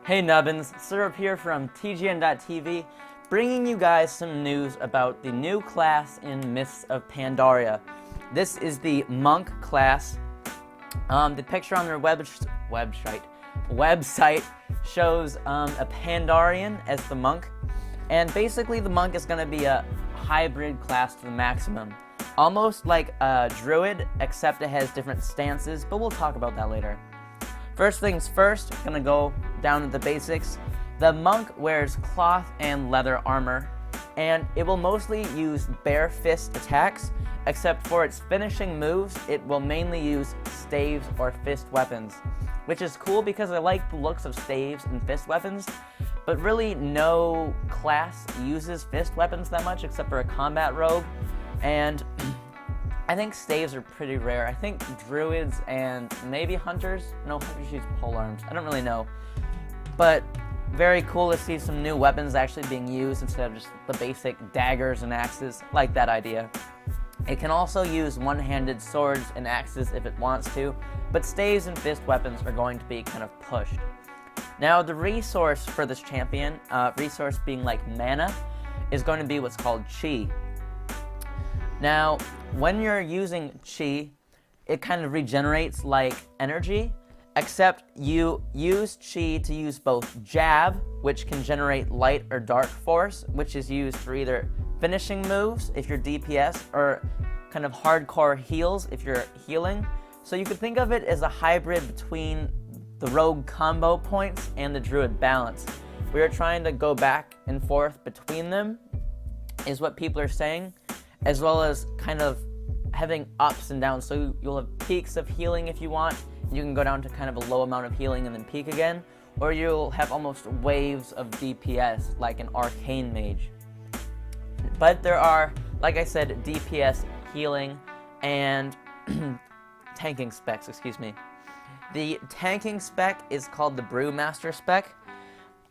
Hey Nubbins, Syrup here from TGN.TV, bringing you guys some news about the new class in Mists of Pandaria. This is the Monk class. The picture on their website shows a Pandarian as the monk, and basically the monk is going to be a hybrid class to the maximum. Almost like a druid, except it has different stances, but we'll talk about that later. First things first, gonna go down to the basics. The monk wears cloth and leather armor, and it will mostly use bare fist attacks, except for its finishing moves, it will mainly use staves or fist weapons, which is cool because I like the looks of staves and fist weapons, but really no class uses fist weapons that much except for a combat rogue, and I think staves are pretty rare. I think druids and maybe hunters. No, hunters use polearms. I don't really know. But very cool to see some new weapons actually being used instead of just the basic daggers and axes. Like that idea. It can also use one-handed swords and axes if it wants to, but staves and fist weapons are going to be kind of pushed. Now the resource for this champion, resource being like mana, is going to be what's called chi. Now, when you're using chi, it kind of regenerates like energy, except you use chi to use both jab, which can generate light or dark force, which is used for either finishing moves if you're DPS, or kind of hardcore heals if you're healing. So you could think of it as a hybrid between the rogue combo points and the druid balance. We are trying to go back and forth between them, is what people are saying, as well as kind of having ups and downs. So you'll have peaks of healing if you want. You can go down to kind of a low amount of healing and then peak again. Or you'll have almost waves of DPS, like an arcane mage. But there are, like I said, DPS, healing, and tanking specs, excuse me. The tanking spec is called the Brewmaster spec.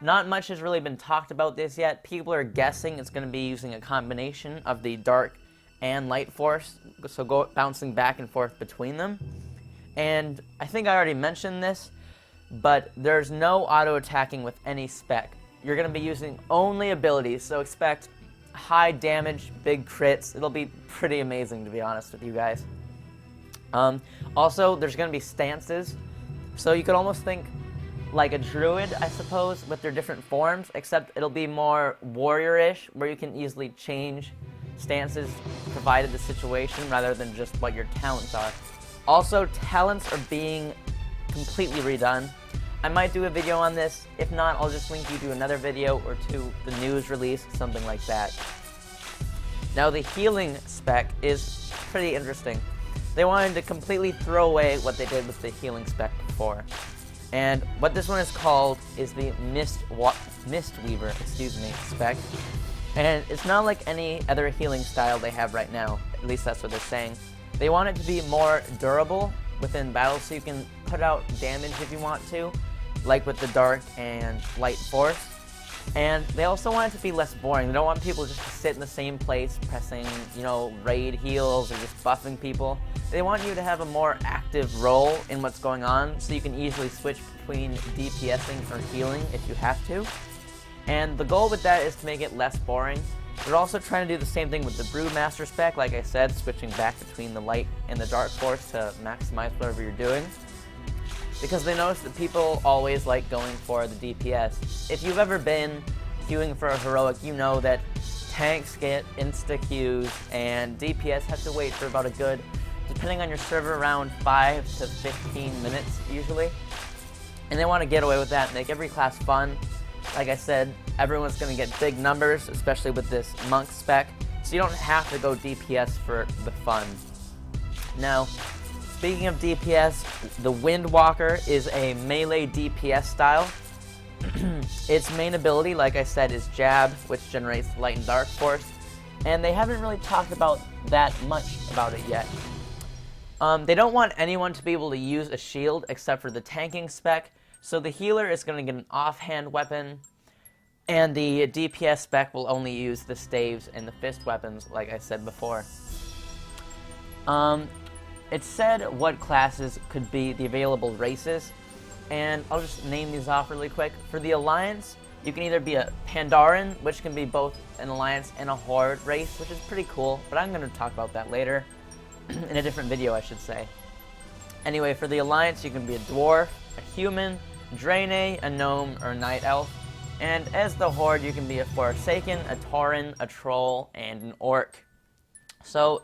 Not much has really been talked about this yet. People are guessing it's going to be using a combination of the dark and light force, so bouncing back and forth between them. And I think I already mentioned this, but there's no auto-attacking with any spec. You're going to be using only abilities, so expect high damage, big crits. It'll be pretty amazing, to be honest with you guys. Also, there's going to be stances, so you could almost think like a druid, I suppose, with their different forms, except it'll be more warrior-ish, where you can easily change stances provided the situation rather than just what your talents are. Also, talents are being completely redone. I might do a video on this. If not, I'll just link you to another video or to the news release, something like that. Now, the healing spec is pretty interesting. They wanted to completely throw away what they did with the healing spec before. And what this one is called is the Mistweaver, spec. And it's not like any other healing style they have right now. At least that's what they're saying. They want it to be more durable within battle, so you can put out damage if you want to, like with the dark and light force. And they also want it to be less boring. They don't want people just to sit in the same place pressing, raid heals or just buffing people. They want you to have a more active role in what's going on, so you can easily switch between DPSing or healing if you have to. And the goal with that is to make it less boring. They're also trying to do the same thing with the Brewmaster spec, like I said, switching back between the light and the dark force to maximize whatever you're doing. Because they notice that people always like going for the DPS. If you've ever been queuing for a heroic, you know that tanks get insta-queues and DPS have to wait for about a good, depending on your server, around 5 to 15 minutes usually. And they want to get away with that, make every class fun. Like I said, everyone's going to get big numbers, especially with this monk spec, so you don't have to go DPS for the fun. Now, speaking of DPS, the Windwalker is a melee DPS style. Its main ability, like I said, is Jab, which generates light and dark force, and they haven't really talked about that much about it yet. They don't want anyone to be able to use a shield except for the tanking spec, so the healer is going to get an offhand weapon, and the DPS spec will only use the staves and the fist weapons, like I said before. it said what classes could be the available races, and I'll just name these off really quick. For the Alliance, you can either be a Pandaren, which can be both an Alliance and a Horde race, which is pretty cool, but I'm going to talk about that later, in a different video I should say. Anyway, for the Alliance, you can be a Dwarf, a Human, Draenei, a Gnome, or a Night Elf, and as the Horde, you can be a Forsaken, a Tauren, a Troll, and an Orc. So,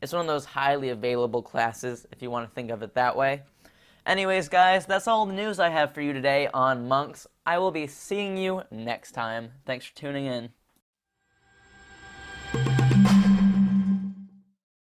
it's one of those highly available classes, if you want to think of it that way. Anyways, guys, that's all the news I have for you today on monks. I will be seeing you next time. Thanks for tuning in.